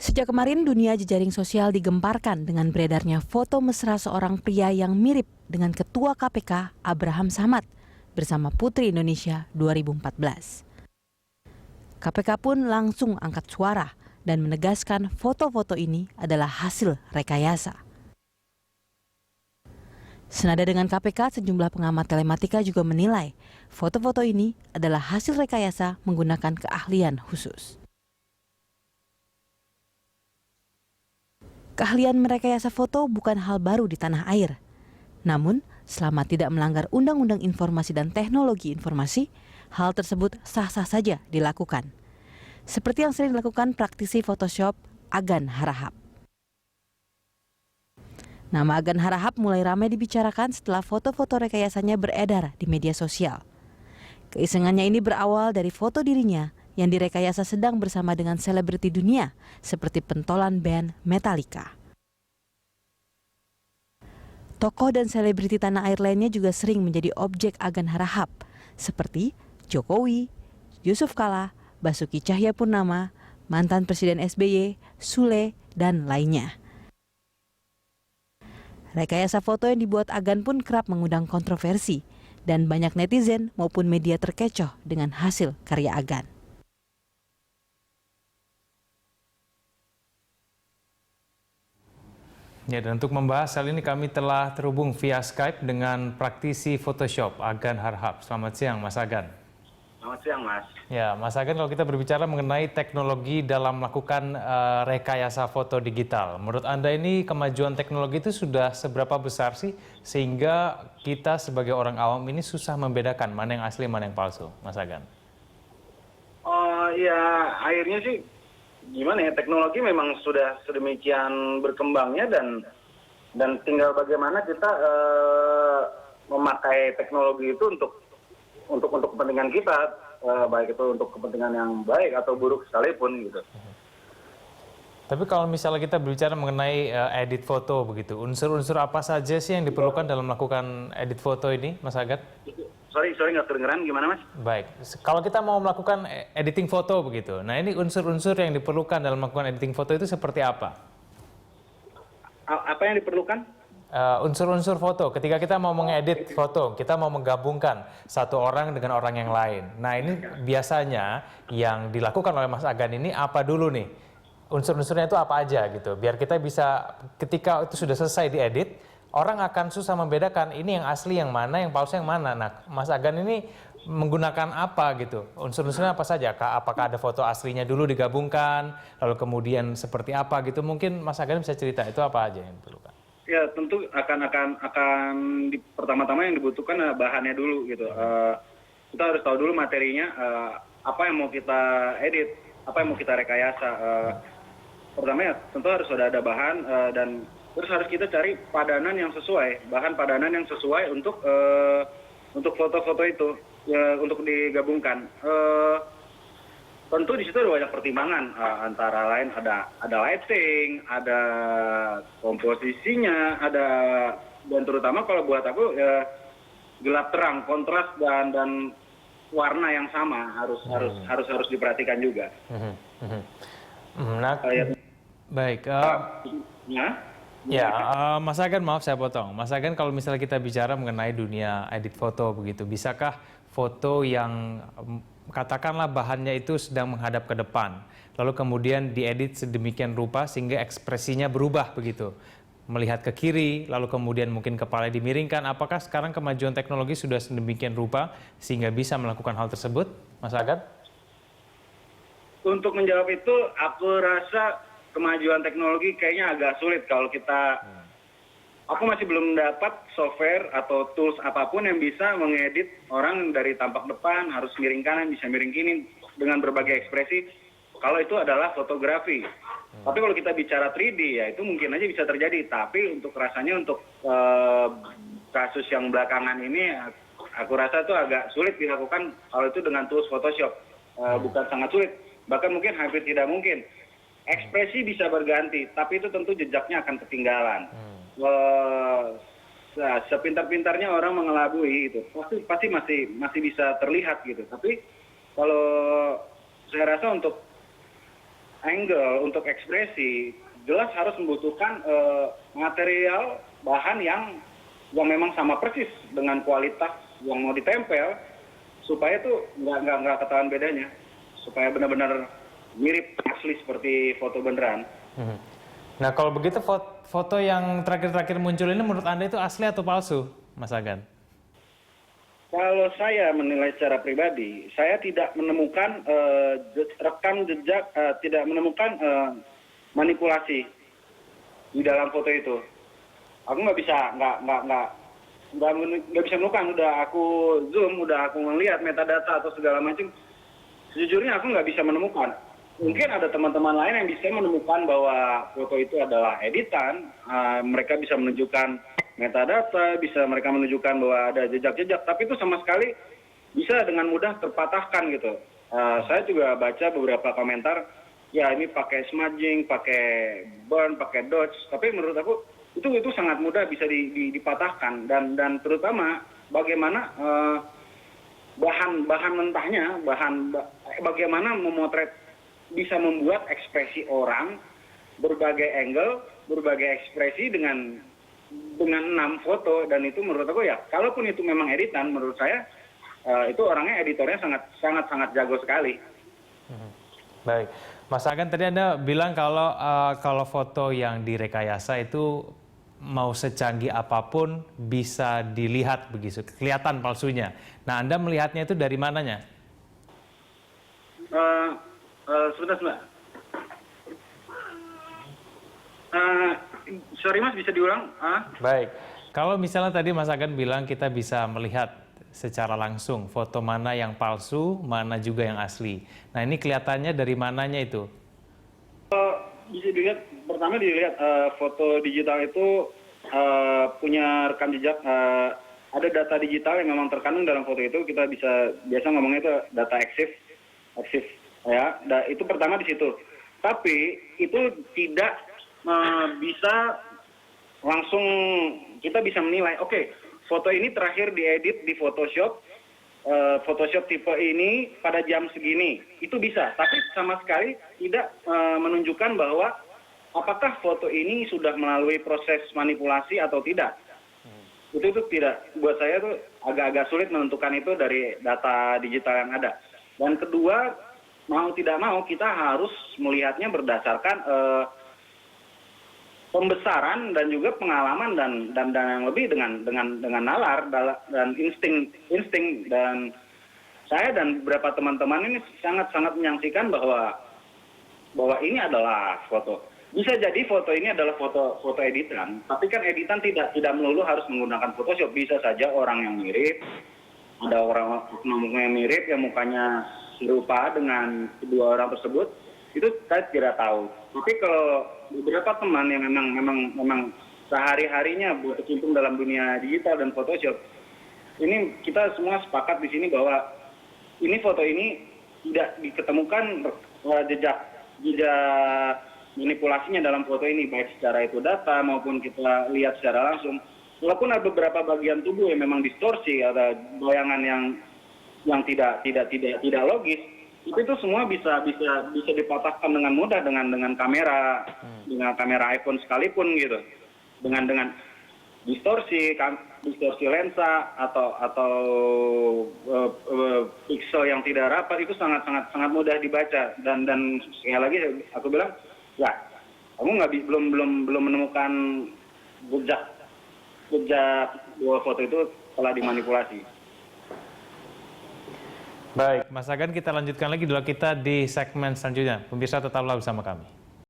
Sejak kemarin dunia jejaring sosial digemparkan dengan beredarnya foto mesra seorang pria yang mirip dengan Ketua KPK Abraham Samad bersama Putri Indonesia 2014. KPK pun langsung angkat suara dan menegaskan foto-foto ini adalah hasil rekayasa. Senada dengan KPK, sejumlah pengamat telematika juga menilai foto-foto ini adalah hasil rekayasa menggunakan keahlian khusus. Keahlian merekayasa foto bukan hal baru di tanah air. Namun, selama tidak melanggar Undang-Undang Informasi dan Teknologi Informasi, hal tersebut sah-sah saja dilakukan. Seperti yang sering dilakukan praktisi Photoshop Agan Harahap. Nama Agan Harahap mulai ramai dibicarakan setelah foto-foto rekayasanya beredar di media sosial. Keisengannya ini berawal dari foto dirinya yang direkayasa sedang bersama dengan selebriti dunia seperti pentolan band Metallica. Tokoh dan selebriti tanah air lainnya juga sering menjadi objek Agan Harahap, seperti Jokowi, Yusuf Kala, Basuki Cahayapurnama, mantan Presiden SBY, Sule, dan lainnya. Rekayasa foto yang dibuat Agan pun kerap mengundang kontroversi, dan banyak netizen maupun media terkecoh dengan hasil karya Agan. Ya, dan untuk membahas hal ini kami telah terhubung via Skype dengan praktisi Photoshop Agan Harahap. Selamat siang, Mas Agan. Selamat siang, Mas. Ya, Mas Agan, kalau kita berbicara mengenai teknologi dalam melakukan rekayasa foto digital, menurut Anda ini kemajuan teknologi itu sudah seberapa besar sih sehingga kita sebagai orang awam ini susah membedakan mana yang asli, mana yang palsu, Mas Agan? Oh ya, akhirnya sih gimana ya, teknologi memang sudah sedemikian berkembangnya dan tinggal bagaimana kita memakai teknologi itu untuk kepentingan kita, baik itu untuk kepentingan yang baik atau buruk sekalipun gitu. Tapi kalau misalnya kita berbicara mengenai edit foto begitu, unsur-unsur apa saja sih yang diperlukan dalam melakukan edit foto ini, Mas Agan? Sorry nggak kedengeran, gimana, Mas? Baik, kalau kita mau melakukan editing foto begitu, nah ini unsur-unsur yang diperlukan dalam melakukan editing foto itu seperti apa? Apa yang diperlukan? Unsur-unsur foto, ketika kita mau mengedit foto, kita mau menggabungkan satu orang dengan orang yang lain. Nah ini biasanya yang dilakukan oleh Mas Agan ini apa dulu nih? Unsur-unsurnya itu apa aja gitu, biar kita bisa ketika itu sudah selesai diedit, orang akan susah membedakan ini yang asli yang mana, yang palsu yang mana. Nah, Mas Agan ini menggunakan apa gitu? Unsur-unsurnya apa saja? Apakah ada foto aslinya dulu digabungkan, lalu kemudian seperti apa gitu? Mungkin Mas Agan bisa cerita itu apa aja yang diperlukan? Ya tentu akan pertama-tama yang dibutuhkan bahannya dulu gitu. Kita harus tahu dulu materinya, apa yang mau kita edit, apa yang mau kita rekayasa. Pertama ya tentu harus ada bahan dan terus harus kita cari padanan yang sesuai, bahan padanan yang sesuai untuk foto-foto itu untuk digabungkan. Tentu di situ ada banyak pertimbangan, antara lain ada lighting, ada komposisinya, dan terutama kalau buat aku gelap terang, kontras dan warna yang sama harus diperhatikan juga. Nah, baik. Ya, Mas Agan, maaf saya potong. Mas Agan, kalau misalnya kita bicara mengenai dunia edit foto begitu, bisakah foto yang katakanlah bahannya itu sedang menghadap ke depan, lalu kemudian diedit sedemikian rupa sehingga ekspresinya berubah begitu, melihat ke kiri, lalu kemudian mungkin kepala dimiringkan, apakah sekarang kemajuan teknologi sudah sedemikian rupa sehingga bisa melakukan hal tersebut, Mas Agan? Untuk menjawab itu, aku rasa kemajuan teknologi kayaknya agak sulit kalau kita. Aku masih belum dapat software atau tools apapun yang bisa mengedit orang dari tampak depan, harus miring kanan, bisa miring kiri, dengan berbagai ekspresi. Kalau itu adalah fotografi. Tapi kalau kita bicara 3D, ya itu mungkin aja bisa terjadi. Tapi untuk rasanya untuk kasus yang belakangan ini, aku rasa itu agak sulit dilakukan kalau itu dengan tools Photoshop. Bukan sangat sulit, bahkan mungkin hampir tidak mungkin. Ekspresi bisa berganti, tapi itu tentu jejaknya akan ketinggalan. Sepintar-pintarnya orang mengelabui itu pasti masih bisa terlihat gitu. Tapi kalau saya rasa untuk angle, untuk ekspresi, jelas harus membutuhkan material bahan yang memang sama persis dengan kualitas yang mau ditempel, supaya tuh nggak ketahuan bedanya, supaya benar-benar mirip asli seperti foto beneran. Nah, kalau begitu foto yang terakhir-terakhir muncul ini menurut Anda itu asli atau palsu, Mas Agan? Kalau saya menilai secara pribadi, saya tidak menemukan rekam jejak, tidak menemukan manipulasi di dalam foto itu. Aku nggak bisa menemukan. Udah aku zoom, udah aku melihat metadata atau segala macam. Sejujurnya aku nggak bisa menemukan. Mungkin ada teman-teman lain yang bisa menemukan bahwa foto itu adalah editan. Mereka bisa menunjukkan metadata, bisa mereka menunjukkan bahwa ada jejak-jejak, tapi itu sama sekali bisa dengan mudah terpatahkan gitu. Saya juga baca beberapa komentar, ya ini pakai smudging, pakai burn, pakai dodge, tapi menurut aku itu sangat mudah bisa dipatahkan, dan terutama bagaimana bahan mentahnya, bagaimana memotret, bisa membuat ekspresi orang, berbagai angle, berbagai ekspresi dengan 6 foto, dan itu menurut aku ya, kalaupun itu memang editan, menurut saya itu orangnya, editornya sangat jago sekali. Baik, Mas Agan, tadi Anda bilang kalau foto yang direkayasa itu mau secanggih apapun bisa dilihat begitu, kelihatan palsunya. Nah, Anda melihatnya itu dari mananya? Sebentar, Mbak. Sorry Mas, bisa diulang? Baik, kalau misalnya tadi Mas Agan bilang kita bisa melihat secara langsung foto mana yang palsu, mana juga yang asli. Nah, ini kelihatannya dari mananya itu? Bisa dilihat, pertama dilihat foto digital itu punya rekam jejak, ada data digital yang memang terkandung dalam foto itu. Kita biasa ngomongnya itu data EXIF ya. Itu pertama di situ. Tapi itu tidak bisa langsung kita bisa menilai, oke, foto ini terakhir diedit di Photoshop tipe ini pada jam segini. Itu bisa, tapi sama sekali tidak menunjukkan bahwa apakah foto ini sudah melalui proses manipulasi atau tidak. Itu tidak, buat saya tuh agak-agak sulit menentukan itu dari data digital yang ada. Dan kedua, mau tidak mau kita harus melihatnya berdasarkan pembesaran dan juga pengalaman dan yang lebih dengan nalar dan insting, dan saya dan beberapa teman-teman ini sangat menyaksikan bahwa ini adalah foto. Bisa jadi foto ini adalah foto editan, tapi kan editan tidak melulu harus menggunakan Photoshop. Bisa saja orang yang mirip, ada orang yang mirip yang mukanya serupa dengan kedua orang tersebut, itu saya tidak tahu. Tapi kalau beberapa teman yang memang sehari-harinya berkecimpung dalam dunia digital dan Photoshop, ini kita semua sepakat di sini bahwa ini foto ini tidak diketemukan jejak manipulasinya dalam foto ini, baik secara itu data maupun kita lihat secara langsung. Walaupun ada beberapa bagian tubuh yang memang distorsi, ada bayangan yang tidak logis, itu semua bisa dipatahkan dengan mudah dengan kamera, dengan kamera iPhone sekalipun gitu, dengan distorsi lensa atau pixel yang tidak rapat, itu sangat mudah dibaca. Dan sekali lagi aku bilang, ya kamu belum menemukan jejak bahwa foto itu telah dimanipulasi. Baik, Mas Agan, kita lanjutkan lagi dialog kita di segmen selanjutnya. Pemirsa tetaplah bersama kami.